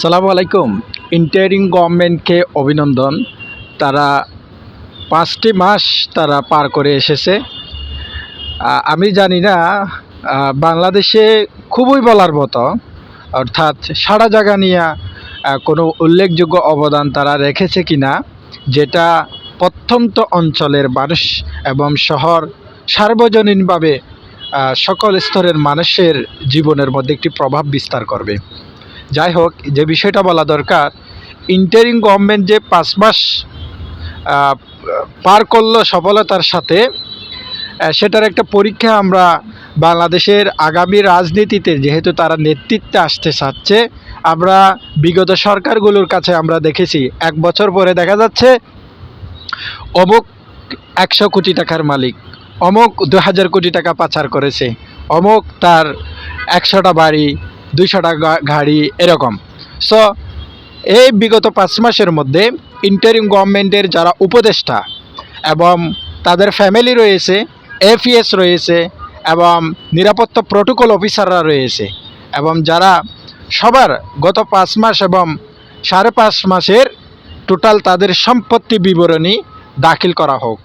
সালামু আলাইকুম। ইন্টারিম গভর্নমেন্টকে অভিনন্দন। তারা ৫টি মাস তারা পার করে এসেছে। আমি জানি না বাংলাদেশে খুবই বলার মতো, অর্থাৎ সারা জায়গা নিয়ে কোনো উল্লেখযোগ্য অবদান তারা রেখেছে কিনা, যেটা প্রত্যন্ত অঞ্চলের মানুষ এবং শহর সার্বজনীনভাবে সকল স্তরের মানুষের জীবনের মধ্যে একটি প্রভাব বিস্তার করবে। যাই হোক, যে বিষয়টা বলা দরকার, ইন্টারিম গভর্নমেন্ট যে ৫ মাস পার করলো সফলতার সাথে, সেটার একটা পরীক্ষা আমরা বাংলাদেশের আগামী রাজনীতিতে, যেহেতু তারা নেতৃত্বে আসতে চাচ্ছে, আমরা বিগত সরকারগুলোর কাছে আমরা দেখেছি ১ বছর পরে দেখা যাচ্ছে অমুক ১০০ কোটি টাকার মালিক, অমুক ২০০০ কোটি টাকা পাচার করেছে, অমুক তার ১০০টা বাড়ি, ২০০টা গাড়ি, এরকম। সো এই বিগত ৫ মাসের মধ্যে ইন্টারিম গভর্নমেন্টের যারা উপদেষ্টা এবং তাদের ফ্যামিলি রয়েছে, এফিএস রয়েছে এবং নিরাপত্তা প্রোটোকল অফিসাররা রয়েছে, এবং যারা সবার গত ৫ মাস এবং ৫.৫ মাসের টোটাল তাদের সম্পত্তি বিবরণী দাখিল করা হোক।